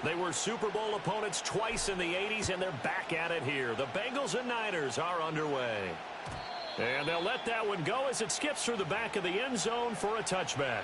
They were Super Bowl opponents twice in the 80s, and they're back at it here. The Bengals and Niners are underway. And they'll let that one go as it skips through the back of the end zone for a touchback.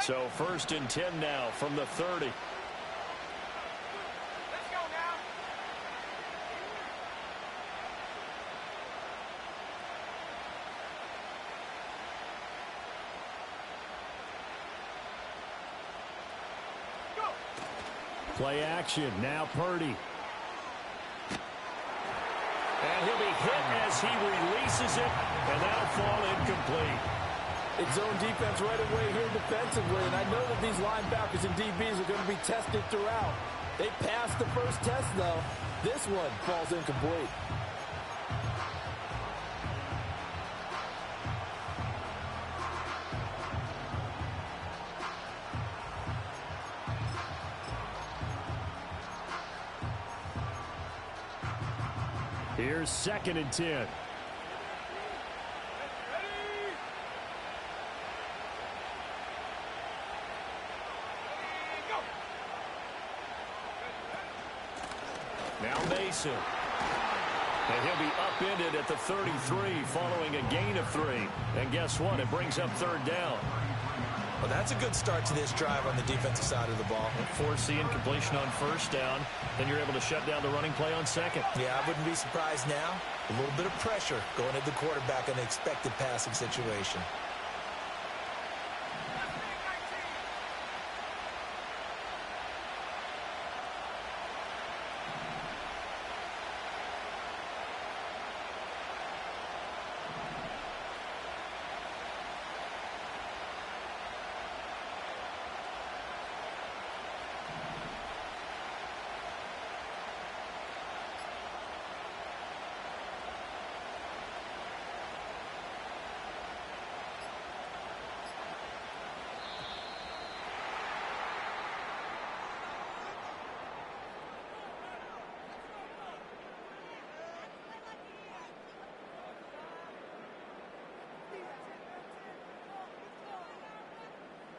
So 1st and 10 now from the 30. Let's go now. Go. Play action. Now Purdy. And he'll be hit as he releases it, and that'll fall incomplete. It's zone defense right away here defensively, and I know that these linebackers and DBs are going to be tested throughout. They passed the first test, though. This one falls incomplete. Here's 2nd and 10. Now Mason. And he'll be upended at the 33 following a gain of 3. And guess what? It brings up 3rd down. Well, that's a good start to this drive on the defensive side of the ball. Force the incompletion on 1st down. Then you're able to shut down the running play on 2nd. Yeah, I wouldn't be surprised now. A little bit of pressure going at the quarterback in an expected passing situation.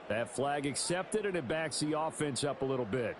That flag accepted, and it backs the offense up a little bit.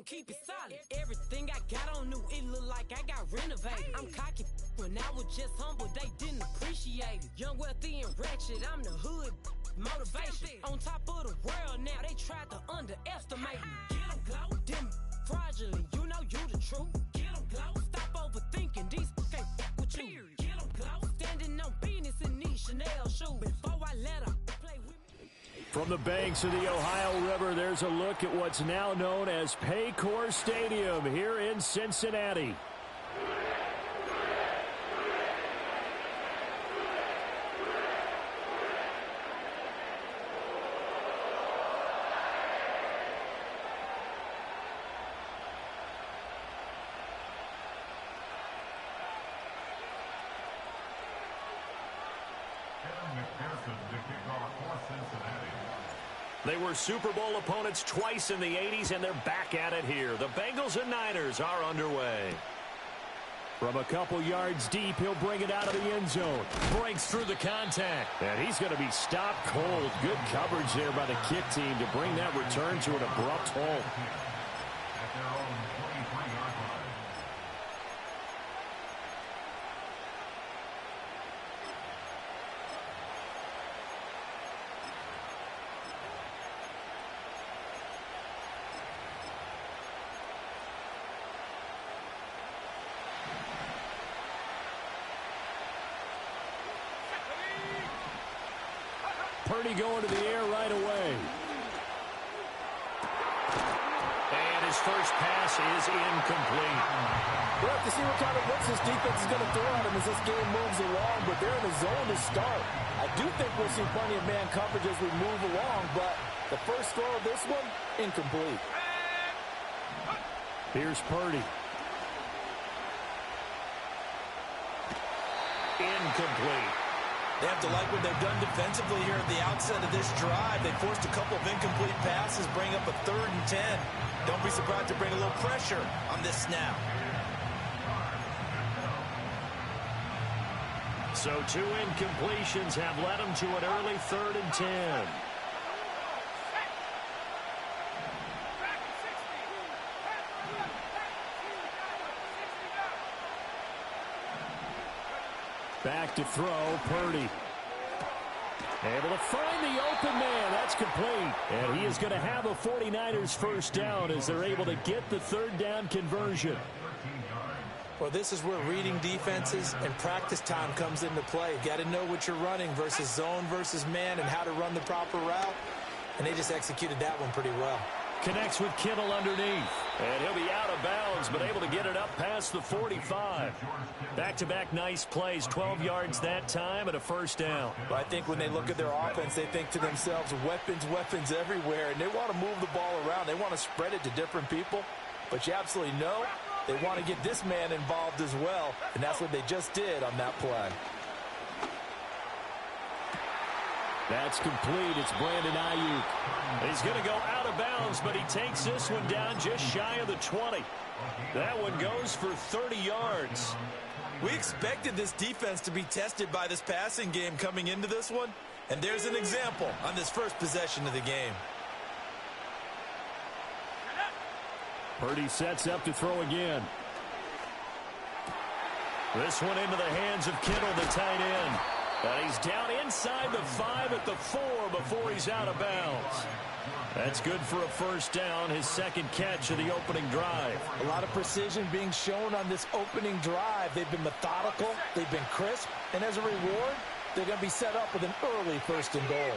Keep it solid. Everything I got on new, it look like I got renovated. I'm cocky when I was just humble, they didn't appreciate it. Young, wealthy, and ratchet, I'm the hood. Motivation on top of the world now. They tried to underestimate me. Get 'em glow. Them fraudulent. You know you the truth. Get 'em glow. Stop overthinking. These can't fuck with you. Get 'em glow. Standing on business in these Chanel shoes. Before I let her play with me. From the banks of the Ohio River, there's a look at what's now known as Paycor Stadium here in Cincinnati. They were Super Bowl opponents twice in the 80s, and they're back at it here. The Bengals and Niners are underway. From a couple yards deep, he'll bring it out of the end zone. Breaks through the contact. And he's going to be stopped cold. Good coverage there by the kick team to bring that return to an abrupt halt. At their own 23-yard line. Purdy going to the air right away. And his first pass is incomplete. We'll have to see what kind of looks this defense is going to throw at him as this game moves along, but they're in a zone to start. I do think we'll see plenty of man coverage as we move along, but the first throw of this one, incomplete. Here's Purdy. Incomplete. They have to like what they've done defensively here at the outset of this drive. They forced a couple of incomplete passes, bring up a 3rd and 10. Don't be surprised to bring a little pressure on this snap. So 2 incompletions have led them to an early 3rd and 10. Back to throw, Purdy. Able to find the open man. That's complete. And he is going to have a 49ers first down as they're able to get the 3rd down conversion. Well, this is where reading defenses and practice time comes into play. You got to know what you're running versus zone versus man and how to run the proper route. And they just executed that one pretty well. Connects with Kittle underneath. And he'll be out of bounds, but able to get it up past the 45. Back-to-back nice plays, 12 yards that time and a first down. But I think when they look at their offense, they think to themselves, weapons everywhere, and they want to move the ball around. They want to spread it to different people. But you absolutely know they want to get this man involved as well, and that's what they just did on that play. That's complete. It's Brandon Ayuk. He's going to go out of bounds, but he takes this one down just shy of the 20. That one goes for 30 yards. We expected this defense to be tested by this passing game coming into this one, and there's an example on this first possession of the game. Purdy sets up to throw again. This one into the hands of Kittle, the tight end. And he's down inside the 5 at the 4 before he's out of bounds. That's good for a first down, his second catch of the opening drive. A lot of precision being shown on this opening drive. They've been methodical, they've been crisp, and as a reward, they're going to be set up with an early 1st and goal.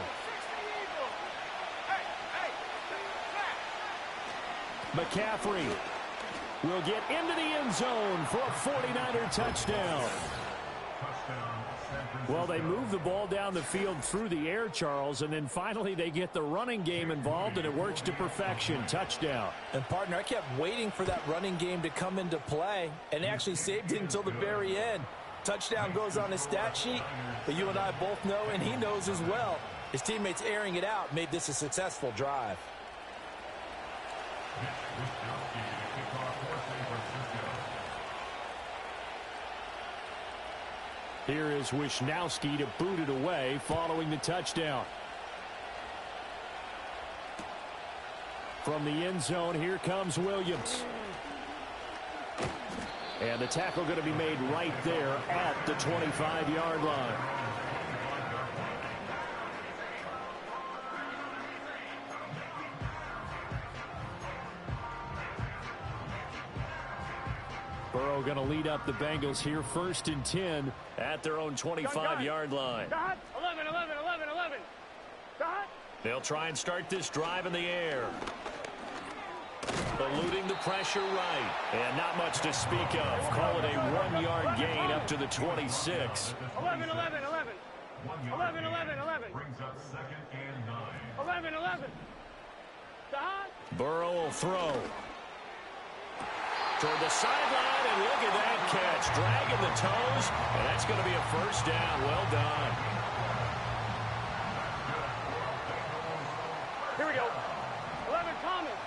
McCaffrey will get into the end zone for a 49er touchdown. Well, they move the ball down the field through the air, Charles, and then finally they get the running game involved, and it works to perfection. Touchdown. And, partner, I kept waiting for that running game to come into play and actually saved it until the very end. Touchdown goes on his stat sheet, but you and I both know, and he knows as well, his teammates airing it out made this a successful drive. Here is Wisnowski to boot it away following the touchdown. From the end zone, here comes Williams. And the tackle going to be made right there at the 25-yard line. Burrow going to lead up the Bengals here, 1st and 10 at their own 25-yard line. 11, 11, 11, 11. They'll try and start this drive in the air. Eluding the pressure right. And not much to speak of. Call it a 1-yard gain up to the 26. 11, 11, 11. 11, 11, 11. Brings up 2nd and 9. 11, 11. Burrow will throw. Toward the sideline, and look at that catch. Dragging the toes, and that's going to be a 1st down. Well done. Here we go. 11 Thomas.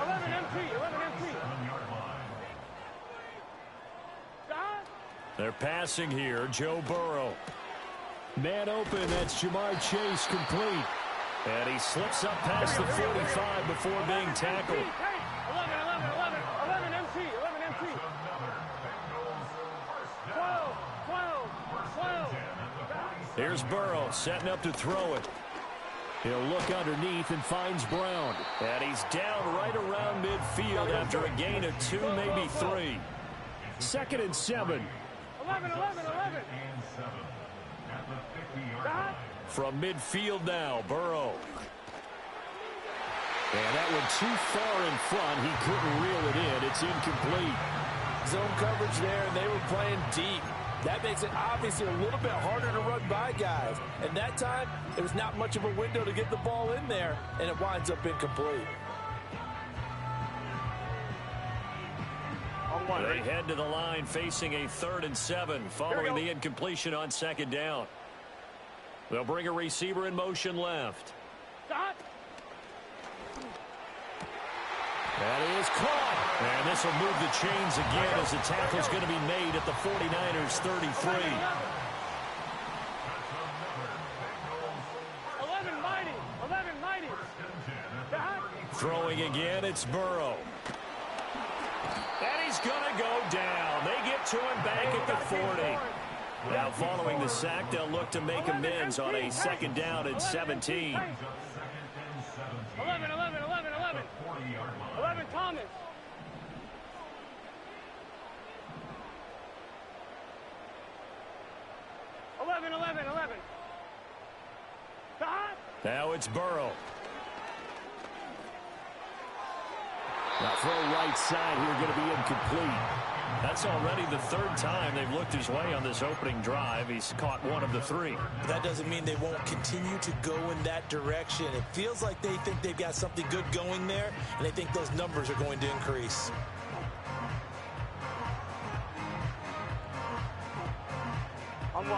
11 MT. 11 MT. They're passing here. Joe Burrow. Man open. That's Jamar Chase complete. And he slips up past the 45 before being tackled. 11, 11, 11. 11 MT. 11 MT. 12, 12, 12. Here's Burrow setting up to throw it. He'll look underneath and finds Brown. And he's down right around midfield after a gain of 2, maybe 3. 2nd and 7. 11, 11, 11. From midfield now, Burrow. And that one too far in front. He couldn't reel it in. It's incomplete. Zone coverage there, and they were playing deep. That makes it obviously a little bit harder to run by guys. And that time, there was not much of a window to get the ball in there, and it winds up incomplete. They head to the line facing a 3rd and 7 following the incompletion on 2nd down. They'll bring a receiver in motion left. Stop. That is caught. And this will move the chains again as the tackle's going to be made at the 49ers 33. 11 mighty. 11 mighty. Throwing again, it's Burrow. And he's going to go down. They get to him back at the 40. Now following the sack, they'll look to make amends on a 2nd down and 17. 11, 11, 11, 11. 11 Thomas. 11, 11, 11. Now it's Burrow. Now throw right side here, going to be incomplete. That's already the 3rd time they've looked his way on this opening drive. He's caught 1 of the 3. But that doesn't mean they won't continue to go in that direction. It feels like they think they've got something good going there, and they think those numbers are going to increase.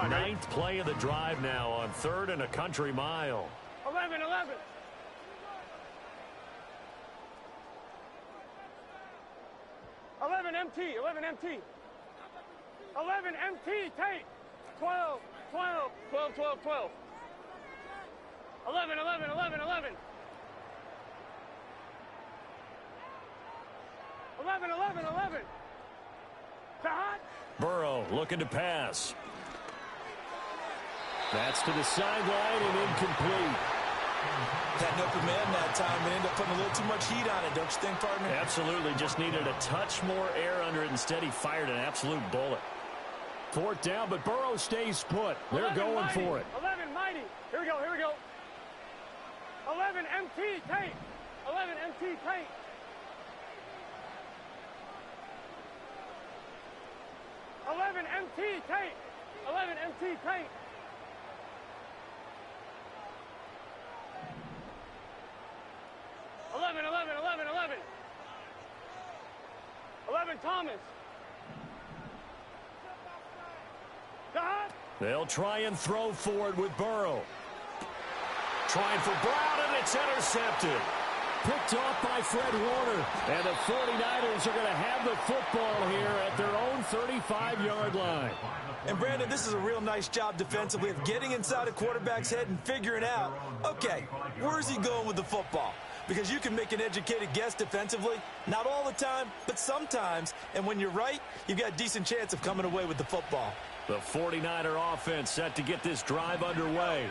Ninth play of the drive now on 3rd and a country mile. 11, 11. 11 MT, 11 MT. 11 MT, take. 12, 12, 12, 12, 12. 11, 11, 11, 11. 11, 11, 11. Burrow looking to pass. That's to the sideline and incomplete. Had an open man that time and ended up putting a little too much heat on it, don't you think, partner? Absolutely. Just needed a touch more air under it. Instead, he fired an absolute bullet. 4th down, but Burrow stays put. They're going mighty. for it. 11 mighty. Here we go, here we go. 11 MT, take. 11 MT, take. 11 MT, take. 11 MT, take. 11, 11, 11, 11. 11 Thomas. They'll try and throw forward with Burrow. Trying for Brown, and it's intercepted. Picked off by Fred Warner. And the 49ers are going to have the football here at their own 35-yard line. And, Brandon, this is a real nice job defensively of getting inside a quarterback's head and figuring out, okay, where's he going with the football? Because you can make an educated guess defensively, not all the time, but sometimes. And when you're right, you've got a decent chance of coming away with the football. The 49er offense set to get this drive underway.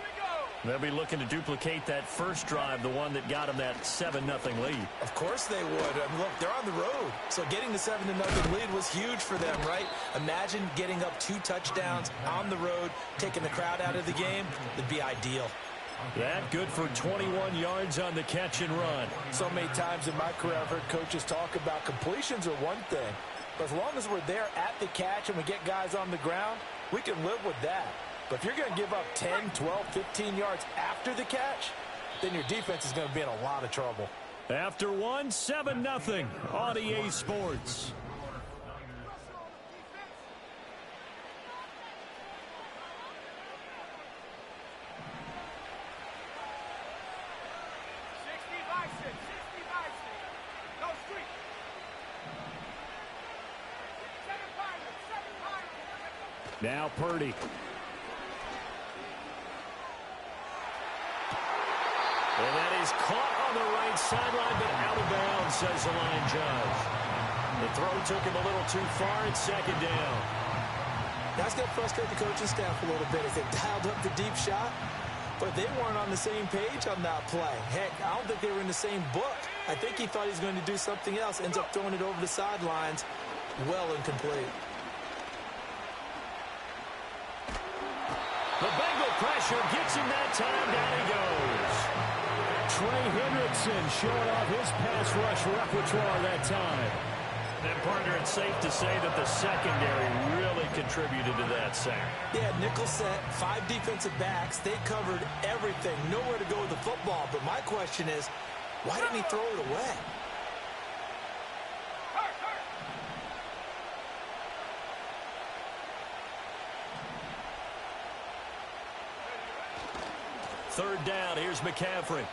They'll be looking to duplicate that first drive, the one that got them that 7-0 lead. Of course they would. I mean, look, they're on the road. So getting the 7-0 lead was huge for them, right? Imagine getting up 2 touchdowns on the road, taking the crowd out of the game. It'd be ideal. That good for 21 yards on the catch and run. So many times in my career I've heard coaches talk about completions are one thing. But as long as we're there at the catch and we get guys on the ground, we can live with that. But if you're going to give up 10, 12, 15 yards after the catch, then your defense is going to be in a lot of trouble. After 7-0 on EA Sports. Now Purdy. And that is caught on the right sideline, but out of bounds, says the line judge. The throw took him a little too far. It's second down. That's going to frustrate the coaching staff a little bit as they dialed up the deep shot, but they weren't on the same page on that play. Heck, I don't think they were in the same book. I think he thought he was going to do something else, ends up throwing it over the sidelines. Well incomplete. The Bengal pressure gets him that time. Down he goes. Trey Hendrickson showing off his pass rush repertoire that time. And, partner, it's safe to say that the secondary really contributed to that sack. Yeah, nickel set, 5 defensive backs. They covered everything. Nowhere to go with the football. But my question is, why didn't he throw it away? Third down, here's McCaffrey.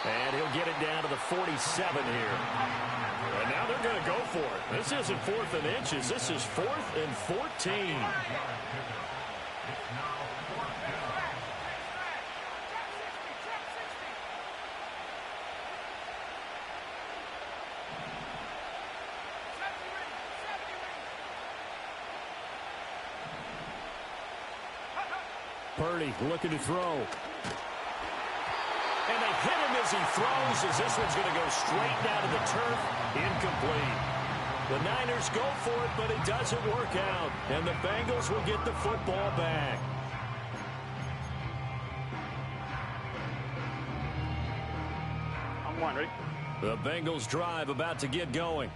And he'll get it down to the 47 here. And now they're going to go for it. This isn't 4th and inches. This is 4th and 14. Purdy looking to throw. And they hit him as he throws, as this one's going to go straight down to the turf. Incomplete. The Niners go for it, but it doesn't work out. And the Bengals will get the football back. I'm one, ready? The Bengals drive about to get going.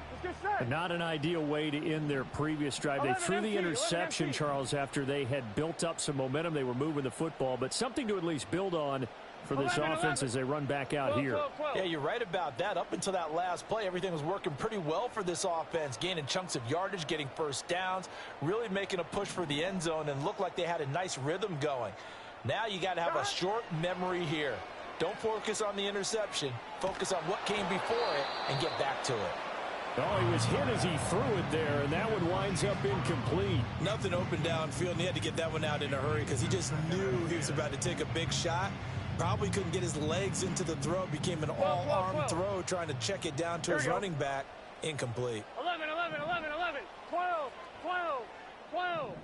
Not an ideal way to end their previous drive. They threw the interception, Charles, after they had built up some momentum. They were moving the football, but something to at least build on for this offense as they run back out here. Yeah, you're right about that. Up until that last play, everything was working pretty well for this offense, gaining chunks of yardage, getting first downs, really making a push for the end zone, and looked like they had a nice rhythm going. Now you got to have a short memory here. Don't focus on the interception. Focus on what came before it and get back to it. Oh, he was hit as he threw it there, and that one winds up incomplete. Nothing open downfield, and he had to get that one out in a hurry because he just knew he was about to take a big shot. Probably couldn't get his legs into the throw. Became an all-arm throw trying to check it down to his running back. Incomplete. 11, 11, 11, 11, 12, 12, 12.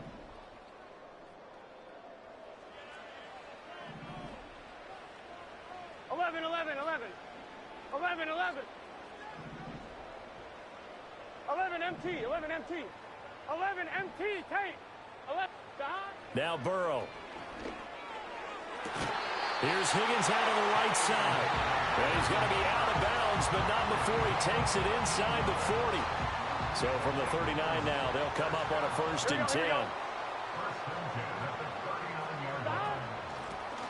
11, 11, 11, 11, 11. 11 MT, 11 MT, 11 MT, tape, 11, behind. Now Burrow. Here's Higgins out on the right side. And he's going to be out of bounds, but not before he takes it inside the 40. So from the 39 now, they'll come up on a 1st and 10.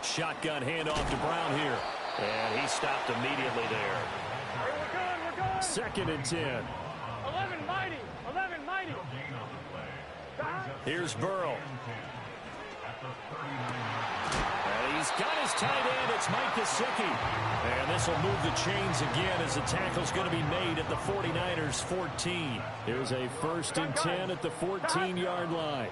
Shotgun handoff to Brown here. And he stopped immediately there. Hey, we're good. 2nd and 10. 11 mighty, 11 mighty. Here's Burrow. And he's got his tight end. It's Mike Gesicki. And this will move the chains again as the tackle's going to be made at the 49ers 14. Here's a 1st and 10 at the 14-yard line.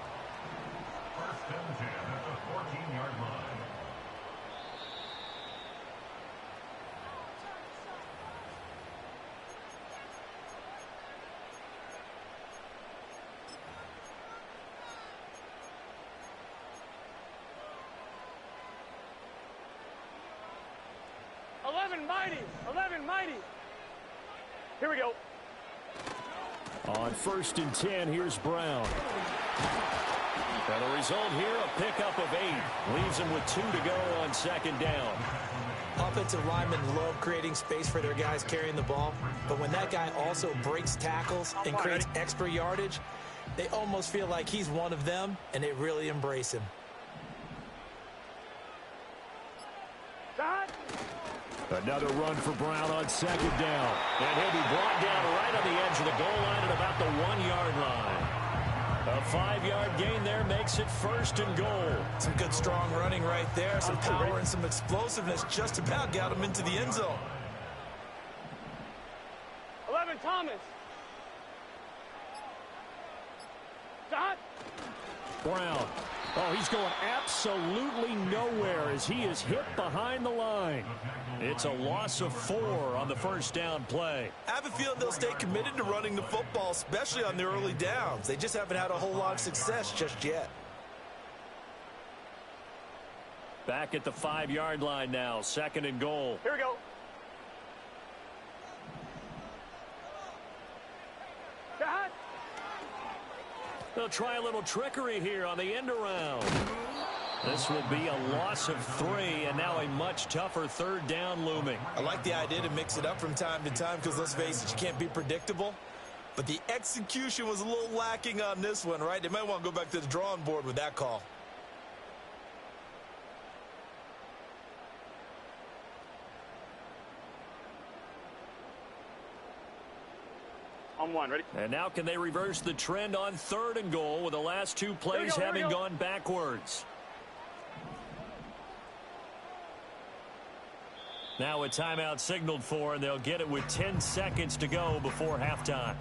11 mighty. 11 mighty. Here we go. On 1st and 10, here's Brown. And the result here, a pickup of 8. Leaves him with 2 to go on 2nd down. Offensive linemen love creating space for their guys carrying the ball, but when that guy also breaks tackles and creates extra yardage, they almost feel like he's one of them, and they really embrace him. Another run for Brown on 2nd down. And he'll be brought down right on the edge of the goal line at about the 1-yard line. A 5-yard gain there makes it 1st and goal. Some good strong running right there. Some power and some explosiveness just about got him into the end zone. 11 Thomas. Dot. Brown. Oh, he's going absolutely nowhere as he is hit behind the line. It's a loss of 4 on the 1st down play. I have a feeling they'll stay committed to running the football, especially on the early downs. They just haven't had a whole lot of success just yet. Back at the 5-yard line now, 2nd and goal. Here we go. Dot. They'll try a little trickery here on the end around. This will be a loss of 3, and now a much tougher 3rd down looming. I like the idea to mix it up from time to time because, let's face it, you can't be predictable. But the execution was a little lacking on this one, right? They might want to go back to the drawing board with that call. On 1, ready? And now can they reverse the trend on 3rd and goal with the last 2 plays having gone backwards? Now a timeout signaled for, and they'll get it with 10 seconds to go before halftime.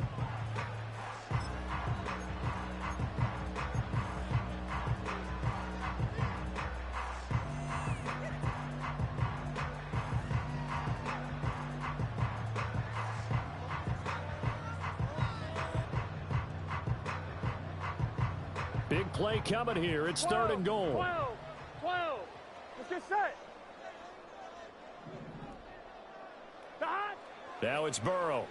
Big play coming here. It's 3rd and goal. 12. Let's get set. Dot. Now it's Burrow.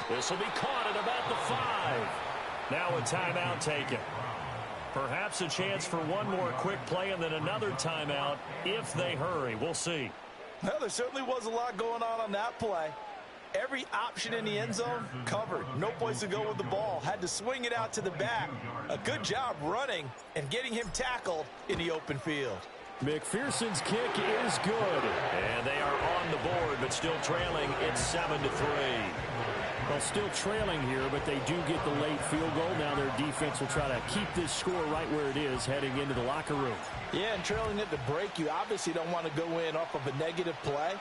This will be caught at about the 5. Now a timeout taken. Perhaps a chance for one more quick play and then another timeout if they hurry. We'll see. Well, there certainly was a lot going on that play. Every option in the end zone covered. No place to go with the ball. Had to swing it out to the back. A good job running and getting him tackled in the open field. McPherson's kick is good. And they are on the board, but still trailing. It's 7-3. Well, still trailing here, but they do get the late field goal. Now their defense will try to keep this score right where it is heading into the locker room. Yeah, and trailing at the break, you obviously don't want to go in off of a negative play.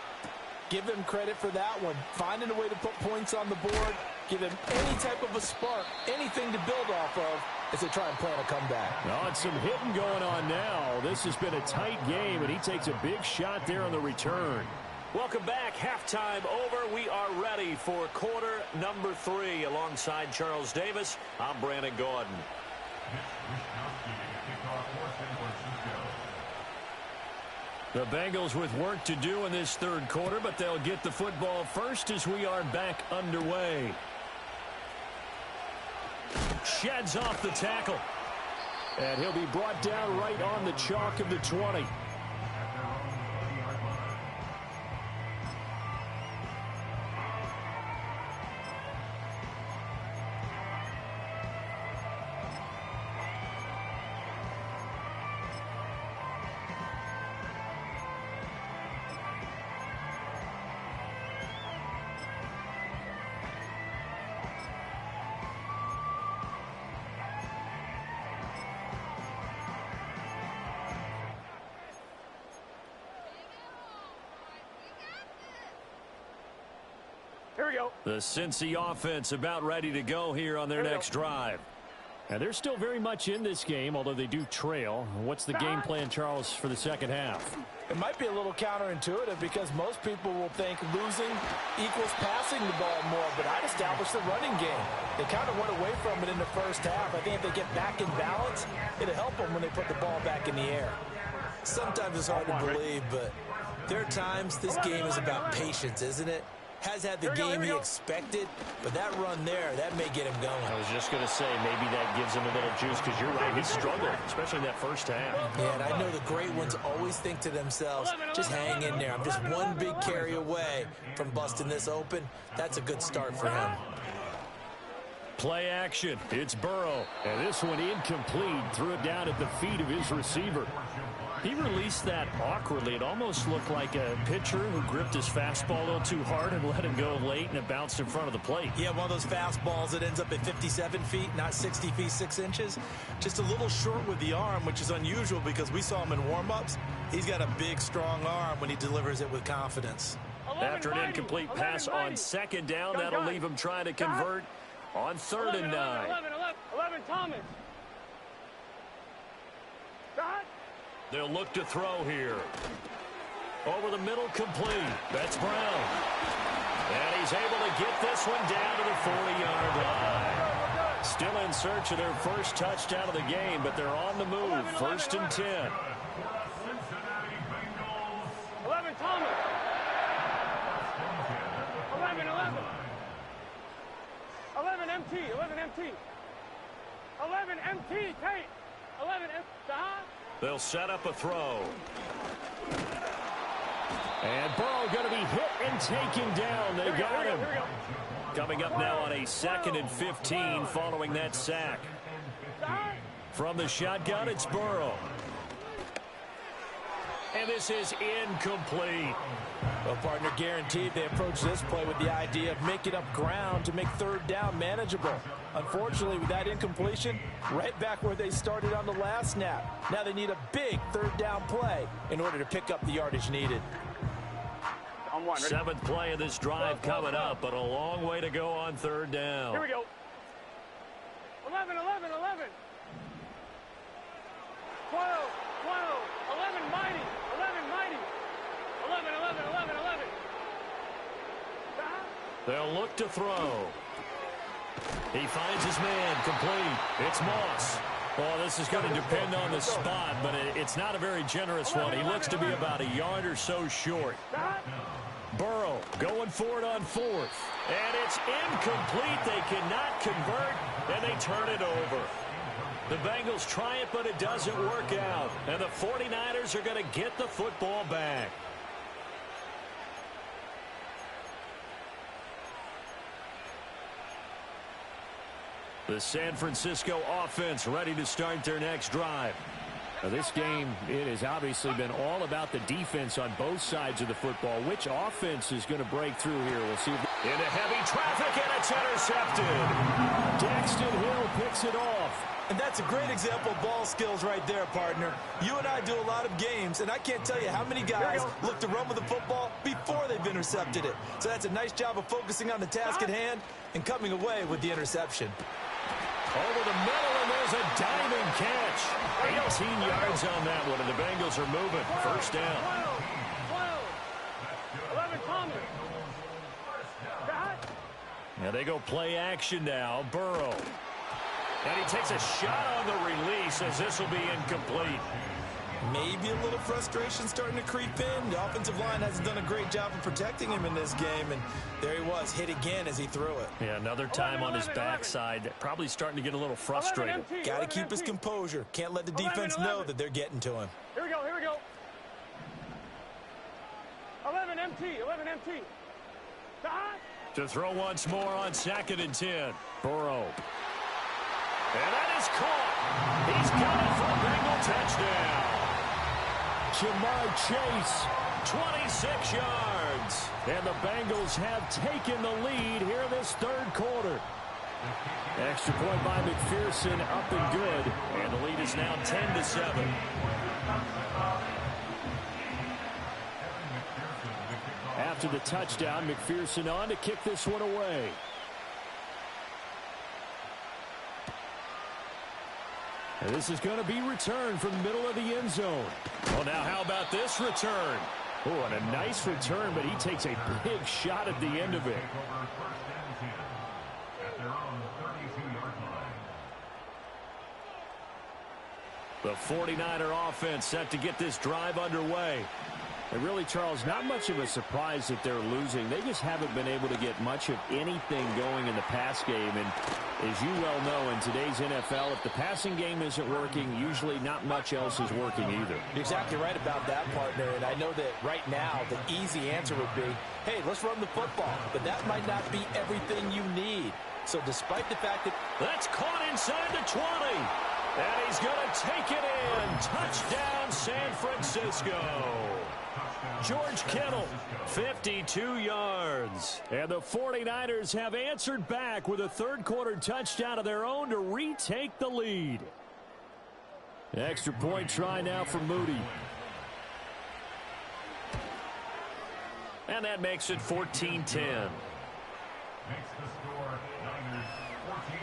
Give them credit for that one. Finding a way to put points on the board. Give them any type of a spark, anything to build off of as they try and plan a comeback. Oh, and some hitting going on now. This has been a tight game, and he takes a big shot there on the return. Welcome back. Halftime over. We are ready for quarter number 3. Alongside Charles Davis, I'm Brandon Gordon. The Bengals with work to do in this 3rd quarter, but they'll get the football first as we are back underway. Sheds off the tackle. And he'll be brought down right on the chalk of the 20. Here we go. The Cincy offense about ready to go here on their next drive. And they're still very much in this game, although they do trail. What's the game plan, Charles, for the 2nd half? It might be a little counterintuitive because most people will think losing equals passing the ball more, but I'd establish the running game. They kind of went away from it in the 1st half. I think if they get back in balance, it'll help them when they put the ball back in the air. Sometimes it's hard to believe, but There are times this game is about patience, isn't it? Has had the game he expected, but that run there, that may get him going. I was just going to say, maybe that gives him a little juice, because you're right, he struggled, especially in that first half. Yeah, and I know the great ones always think to themselves, just hang in there. I'm just one big carry away from busting this open. That's a good start for him. Play action. It's Burrow. And this one incomplete. Threw it down at the feet of his receiver. He released that awkwardly. It almost looked like a pitcher who gripped his fastball a little too hard and let him go late, and it bounced in front of the plate. Yeah, one of those fastballs that ends up at 57 feet, not 60 feet, 6 inches. Just a little short with the arm, which is unusual because we saw him in warm-ups. He's got a big, strong arm when he delivers it with confidence. After an incomplete pass on second down, that'll leave him trying to convert on 3rd and 9. 11, Thomas. Dot. They'll look to throw here. Over the middle, complete. That's Brown. And he's able to get this one down to the 40-yard line. Still in search of their first touchdown of the game, but they're on the move. 1st and 10. 11, Thomas. 11. 11 MT. 11 MT. 11 MT. Tate. 11 MT. They'll set up a throw. And Burrow going to be hit and taken down. They got him. Coming up now on a 2nd and 15 following that sack. From the shotgun, it's Burrow. And this is incomplete. Well, partner, guaranteed they approach this play with the idea of making up ground to make 3rd down manageable. Unfortunately, with that incompletion, right back where they started on the last snap. Now they need a big 3rd down play in order to pick up the yardage needed. 7th play of this drive coming up, but a long way to go on 3rd down. Here we go. 11. 12. 11 mighty. 11 mighty. 11. They'll look to throw. He finds his man, complete. It's Moss. Well, this is going to depend on the spot, but it's not a very generous one. He looks to be about a yard or so short. Burrow going for it on 4th. And it's incomplete. They cannot convert, and they turn it over. The Bengals try it, but it doesn't work out. And the 49ers are going to get the football back. The San Francisco offense ready to start their next drive. Now this game, it has obviously been all about the defense on both sides of the football. Which offense is going to break through here? We'll see. Into heavy traffic, and it's intercepted. Daxton Hill picks it off. And that's a great example of ball skills right there, partner. You and I do a lot of games, and I can't tell you how many guys look to run with the football before they've intercepted it. So that's a nice job of focusing on the task at hand and coming away with the interception. Over the middle, and there's a diving catch. 18 yards on that one, and the Bengals are moving. 1st down. 11 Thomas. Now they go play action now. Burrow. And he takes a shot on the release, as this will be incomplete. Maybe a little frustration starting to creep in. The offensive line hasn't done a great job of protecting him in this game, and there he was, hit again as he threw it. Yeah, another time on his backside, probably starting to get a little frustrated. Got to keep his composure. Can't let the defense know that they're getting to him. Here we go. 11 MT. To throw once more on 2nd and 10. Burrow. And that is caught. He's got it for a Bengal touchdown. Jamar Chase, 26 yards. And the Bengals have taken the lead here this 3rd quarter. Extra point by McPherson, up and good. And the lead is now 10-7. After the touchdown, McPherson on to kick this one away. And this is going to be returned from the middle of the end zone. Well, now how about this return? Oh, and a nice return, but he takes a big shot at the end of it. The 49er offense set to get this drive underway. And really, Charles, not much of a surprise that they're losing. They just haven't been able to get much of anything going in the pass game. And as you well know, in today's NFL, if the passing game isn't working, usually not much else is working either. You're exactly right about that, partner. And I know that right now the easy answer would be, hey, let's run the football. But that might not be everything you need. So despite the fact that... That's caught inside the 20. And he's going to take it in. Touchdown, San Francisco. George Kittle, 52 yards. And the 49ers have answered back with a third-quarter touchdown of their own to retake the lead. Extra point try now for Moody. And that makes it 14-10. Makes the score Niners 14,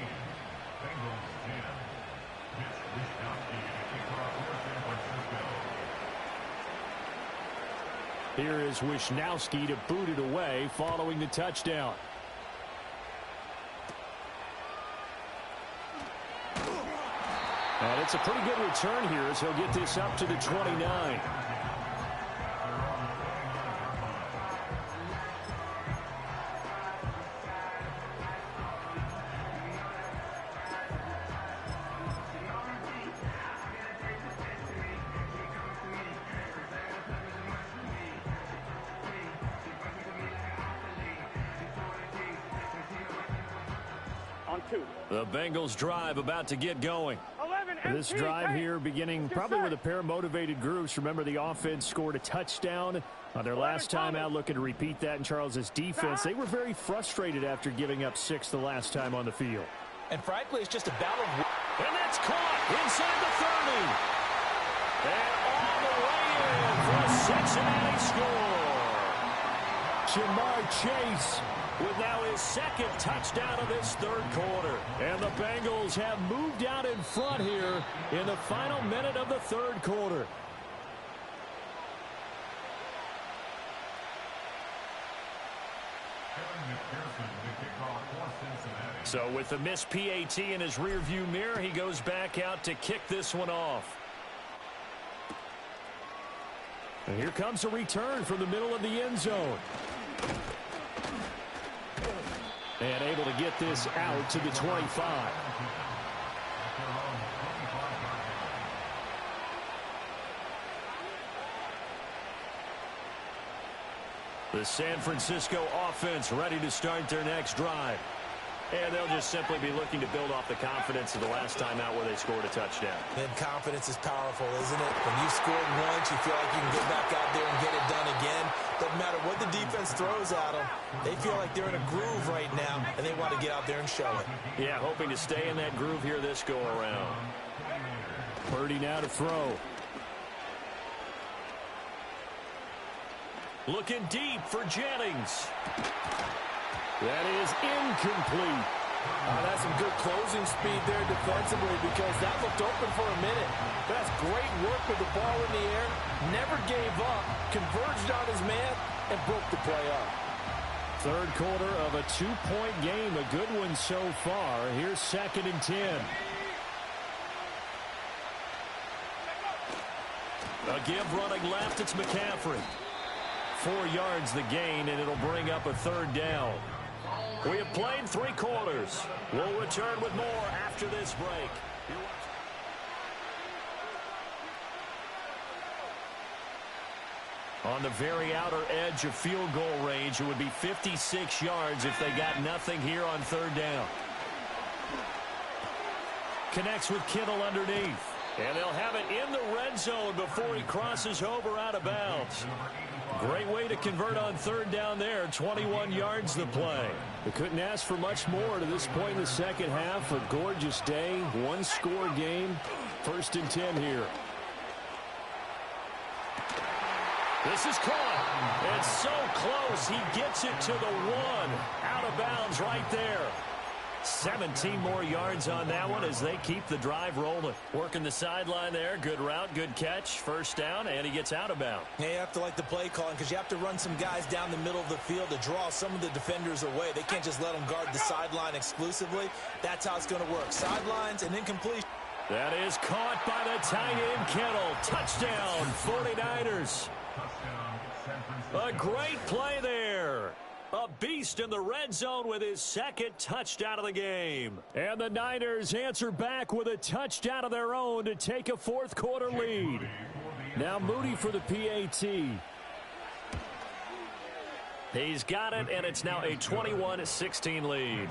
Bengals 10. Mitch Wishnowsky to kick off for San Francisco. Here is Wishnowsky to boot it away following the touchdown. And it's a pretty good return here as he'll get this up to the 29. The Bengals drive about to get going. This drive here beginning probably with a pair of motivated groups. Remember, the offense scored a touchdown on their last time out, looking to repeat that in Charles's defense. They were very frustrated after giving up 6 the last time on the field. And frankly, it's just a battle of... And that's caught inside the 30. And all the way in for a Cincinnati score. Jamar Chase with now his second touchdown of this third quarter. And the Bengals have moved out in front here in the final minute of the third quarter. So with the missed PAT in his rearview mirror, he goes back out to kick this one off. And here comes a return from the middle of the end zone. And able to get this out to the 25. The San Francisco offense ready to start their next drive. And they'll just simply be looking to build off the confidence of the last time out where they scored a touchdown. Then confidence is powerful, isn't it? When you've scored once, you feel like you can get back out there and get it done again. Doesn't matter what the defense throws at them. They feel like they're in a groove right now, and they want to get out there and show it. Yeah, hoping to stay in that groove here this go-around. Purdy now to throw. Looking deep for Jennings. That is incomplete. That's some good closing speed there defensively because that looked open for a minute. That's great work with the ball in the air. Never gave up, converged on his man, and broke the play up. Third quarter of a 2-point game. A good one so far. Here's 2nd and 10. A give running left. It's McCaffrey. 4 yards the gain, and it'll bring up a third down. We have played 3 quarters. We'll return with more after this break. On the very outer edge of field goal range, it would be 56 yards if they got nothing here on third down. Connects with Kittle underneath. And they'll have it in the red zone before he crosses over out of bounds. Great way to convert on third down there. 21 yards the play. They couldn't ask for much more to this point in the second half. A gorgeous day, 1-score game. 1st and 10 here. This is caught. It's so close. He gets it to the 1. Out of bounds right there. 17 more yards on that one as they keep the drive rolling. Working the sideline there. Good route, good catch. First down, and he gets out of bounds. Yeah, you have to like the play calling because you have to run some guys down the middle of the field to draw some of the defenders away. They can't just let them guard the sideline exclusively. That's how it's going to work. Sidelines and incompletion. That is caught by the tight end, Kittle. Touchdown, Niners. A great play there. A beast in the red zone with his second touchdown of the game. And the Niners answer back with a touchdown of their own to take a fourth-quarter lead. Now Moody for the PAT. He's got it, and it's now a 21-16 lead.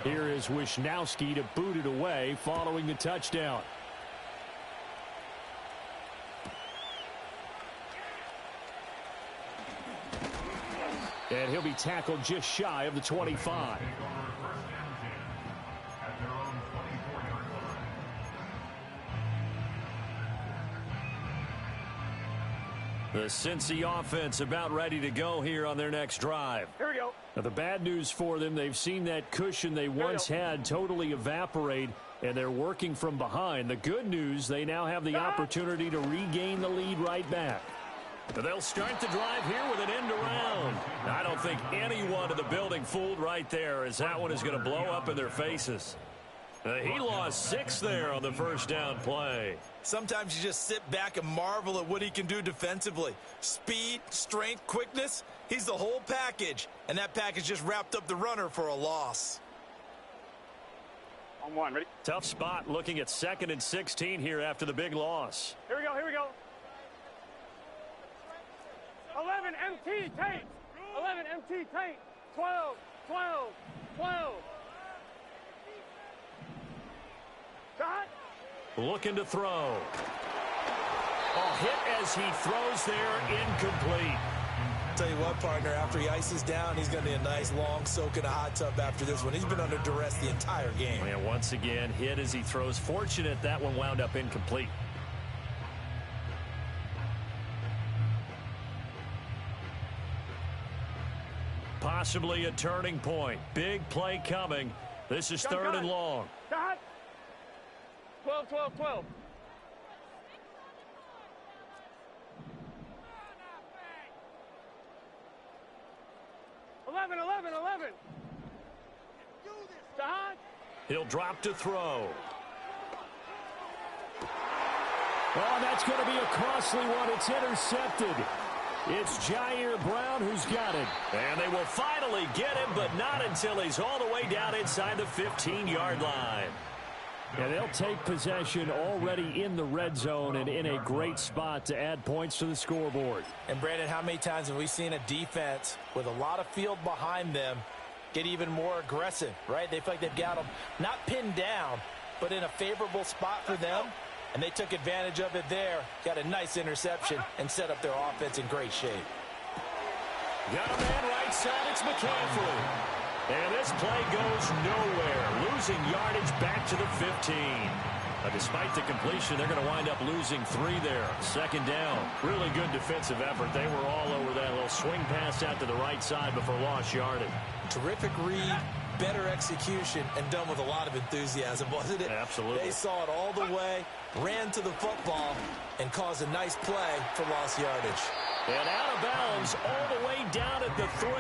Here is Wisnowski to boot it away following the touchdown. And he'll be tackled just shy of the 25. The Cincy offense about ready to go here on their next drive. Here we go. Now, the bad news for them, they've seen that cushion they once had totally evaporate, and they're working from behind. The good news, they now have the opportunity to regain the lead right back. They'll start the drive here with an end around. I don't think anyone in the building fooled right there, as that one is going to blow up in their faces. He lost 6 there on the first down play. Sometimes you just sit back and marvel at what he can do defensively. Speed, strength, quickness, he's the whole package. And that package just wrapped up the runner for a loss. On one, ready? Tough spot looking at 2nd and 16 here after the big loss. Here we go, here we go. 11 MT tape. 11 MT tape. 12, 12, 12. Shot. Looking to throw. A hit as he throws there, incomplete. Tell you what, partner, after he ices down, he's going to need a nice long soak in a hot tub after this one. He's been under duress the entire game. And once again, hit as he throws. Fortunate that one wound up incomplete. Possibly a turning point. Big play coming. This is 3rd and long. Shot. 12, 12, 12. 11, 11, 11. Shot. He'll drop to throw. Oh, that's going to be a costly one. It's intercepted. It's Jair Brown who's got it. And they will finally get him, but not until he's all the way down inside the 15-yard line. And they'll take possession already in the red zone and in a great spot to add points to the scoreboard. And, Brandon, how many times have we seen a defense with a lot of field behind them get even more aggressive, right? They feel like they've got them not pinned down, but in a favorable spot for them. And they took advantage of it there, got a nice interception, and set up their offense in great shape. Got a man right side, it's McCaffrey. And this play goes nowhere, losing yardage back to the 15. Despite the completion, they're going to wind up losing 3 there. 2nd down. Really good defensive effort. They were all over that little swing pass out to the right side before lost yardage. Terrific read, better execution, and done with a lot of enthusiasm, wasn't it? Absolutely. They saw it all the way, ran to the football, and caused a nice play for lost yardage. And out of bounds all the way down at the 3.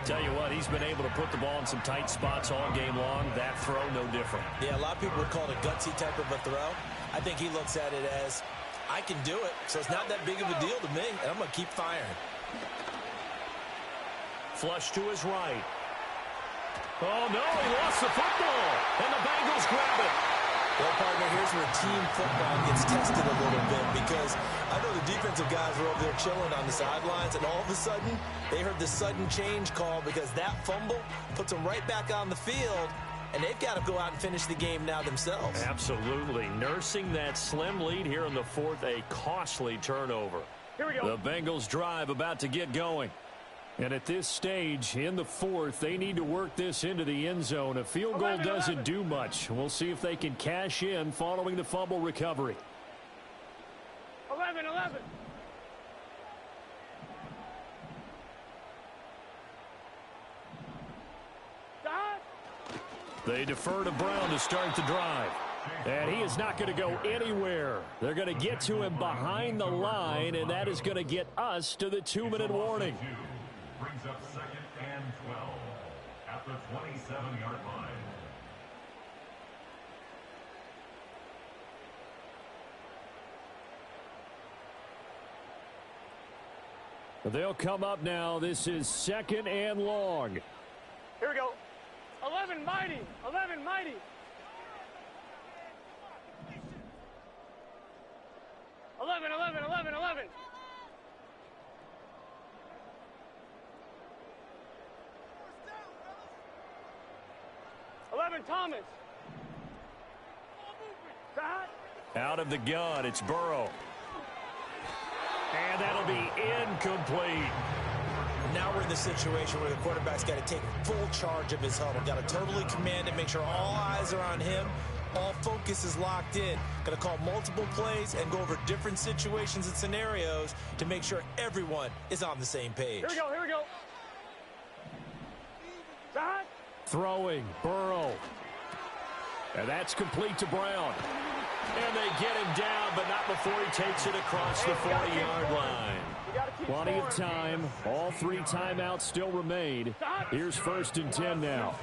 Tell you what, he's been able to put the ball in some tight spots all game long. That throw, no different. Yeah, a lot of people would call it a gutsy type of a throw. I think he looks at it as, I can do it, so it's not that big of a deal to me, and I'm going to keep firing. Flush to his right. Oh, no, he lost the football, and the Bengals grab it. Well, partner, here's where team football gets tested a little bit, because I know the defensive guys were over there chilling on the sidelines, and all of a sudden, they heard the sudden change call because that fumble puts them right back on the field, and they've got to go out and finish the game now themselves. Absolutely. Nursing that slim lead here in the 4th, a costly turnover. Here we go. The Bengals drive about to get going. And at this stage, in the 4th, they need to work this into the end zone. A field goal doesn't do much. We'll see if they can cash in following the fumble recovery. 11, 11. They defer to Brown to start the drive. And he is not going to go anywhere. They're going to get to him behind the line, and that is going to get us to the 2-minute warning. Brings up 2nd and 12 at the 27-yard line. They'll come up now. This is 2nd and long. Here we go. 11 mighty. 11 mighty. 11, 11, 11, 11. Thomas. Out of the gun, it's Burrow. And that'll be incomplete. Now we're in the situation where the quarterback's got to take full charge of his huddle. Got to totally command it, make sure all eyes are on him. All focus is locked in. Going to call multiple plays and go over different situations and scenarios to make sure everyone is on the same page. Here we go, here we go. Throwing, Burrow. And that's complete to Brown. And they get him down, but not before he takes it across the 40-yard line. Plenty of time. All 3 timeouts still remain. Here's 1st and 10 now.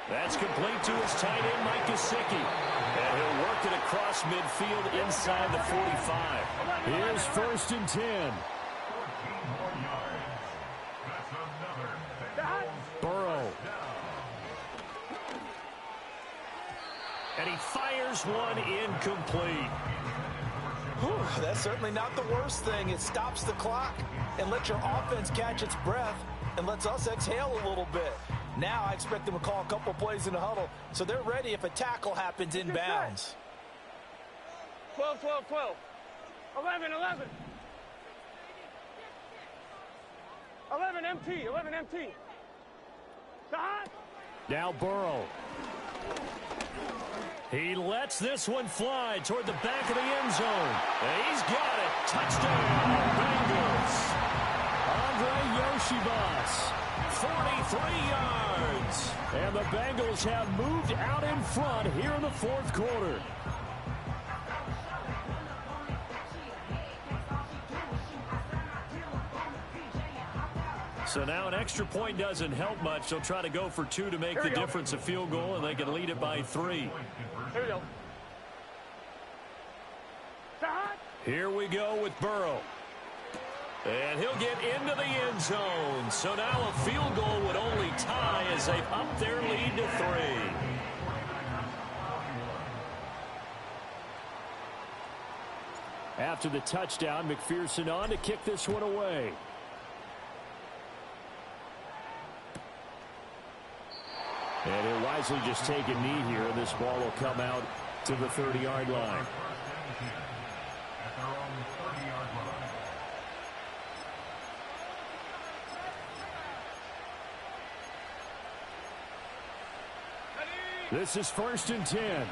That's complete to his tight end, Mike Gesicki. And he'll work it across midfield inside the 45. Here's 1st and 10. Burrow. And he fires one incomplete. Whew, that's certainly not the worst thing. It stops the clock and lets your offense catch its breath and lets us exhale a little bit. Now I expect them to call a couple plays in the huddle so they're ready if a tackle happens in bounds. 12, 12, 12. 11, 11. 11 MT, 11 MT. Now Burrow. He lets this one fly toward the back of the end zone. And he's got it. Touchdown, Bengals. Andre Yoshibas, 43 yards. And the Bengals have moved out in front here in the 4th quarter. So now an extra point doesn't help much. They'll try to go for 2 to make the difference a field goal, and they can lead it by 3. Here we go. Here we go with Burrow. And he'll get into the end zone. So now a field goal would only tie as they've upped their lead to 3. After the touchdown, McPherson on to kick this one away. And he'll wisely just take a knee here, and this ball will come out to the 30-yard line. This is 1st and 10.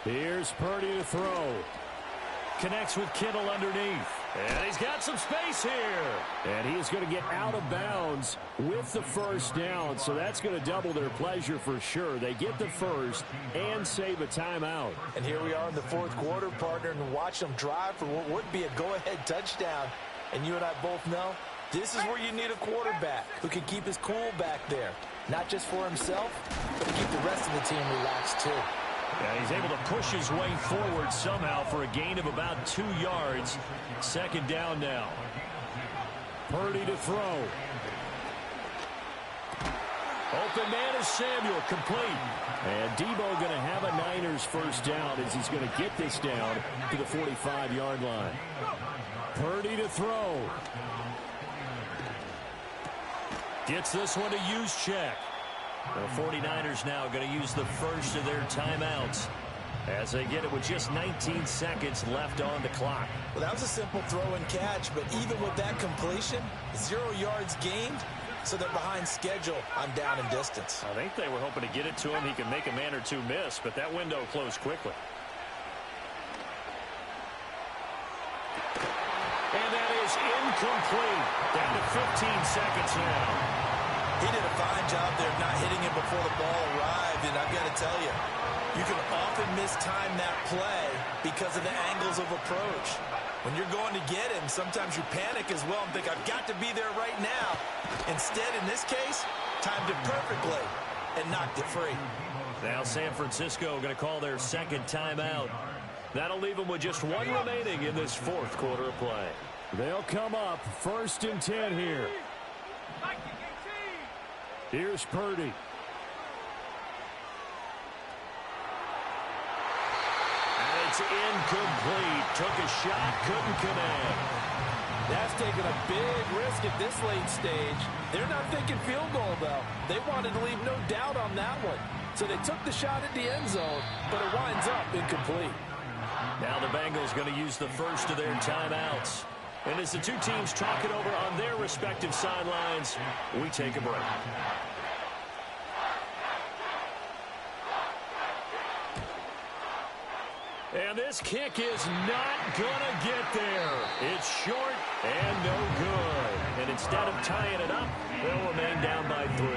Here's Purdy to throw. Connects with Kittle underneath. And he's got some space here. And he is going to get out of bounds with the 1st down. So that's going to double their pleasure for sure. They get the 1st and save a timeout. And here we are in the 4th quarter, partner, and watch them drive for what would be a go-ahead touchdown. And you and I both know this is where you need a quarterback who can keep his cool back there. Not just for himself, but to keep the rest of the team relaxed too. Yeah, he's able to push his way forward somehow for a gain of about 2 yards. 2nd down now. Purdy to throw. Open man is Samuel, complete. And Debo going to have a Niners 1st down as he's going to get this down to the 45-yard line. Purdy to throw. Gets this one to Juszczyk. The 49ers now going to use the 1st of their timeouts as they get it with just 19 seconds left on the clock. Well, that was a simple throw and catch, but even with that completion, 0 yards gained, so they're behind schedule on down and distance. I think they were hoping to get it to him. He can make a man or 2 miss, but that window closed quickly. And that is incomplete. Down to 15 seconds now. He did a fine job there of not hitting him before the ball arrived, and I've got to tell you, you can often mistime that play because of the angles of approach. When you're going to get him, sometimes you panic as well and think, I've got to be there right now. Instead, in this case, timed it perfectly and knocked it free. Now San Francisco going to call their second timeout. That'll leave them with just one remaining in this fourth quarter of play. They'll come up 1st and 10 here. Here's Purdy. And it's incomplete. Took a shot, couldn't connect. That's taking a big risk at this late stage. They're not thinking field goal, though. They wanted to leave no doubt on that one. So they took the shot at the end zone, but it winds up incomplete. Now the Bengals going to use the first of their timeouts. And as the two teams talk it over on their respective sidelines, we take a break. And this kick is not going to get there. It's short and no good. And instead of tying it up, they'll remain down by 3.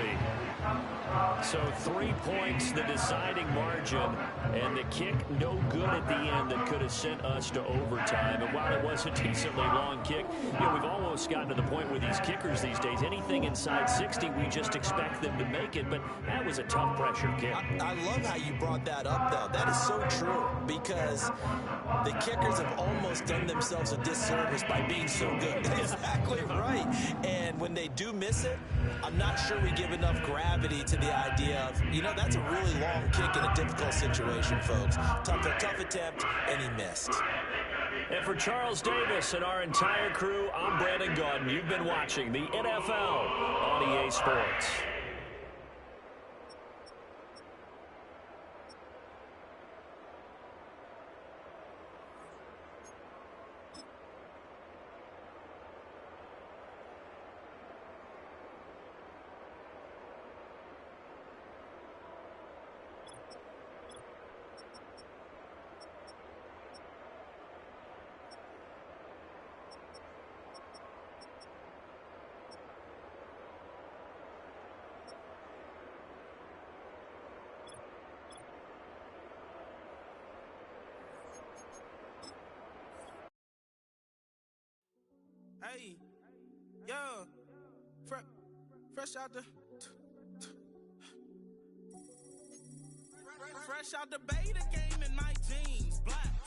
So 3 points, the deciding margin, and the kick no good at the end that could have sent us to overtime. And while it was a decently long kick, we've almost gotten to the point with these kickers these days, anything inside 60, we just expect them to make it. But that was a tough pressure kick. I love how you brought that up, though. That is so true, because the kickers have almost done themselves a disservice by being so good. Exactly right. And when they do miss it, I'm not sure we give enough gravity to the idea of, that's a really long kick in a difficult situation, folks. Tough attempt, and he missed. And for Charles Davis and our entire crew, I'm Brandon Gaudin. You've been watching the NFL on EA Sports. Hey, yo, fresh out the beta game in my jeans, black.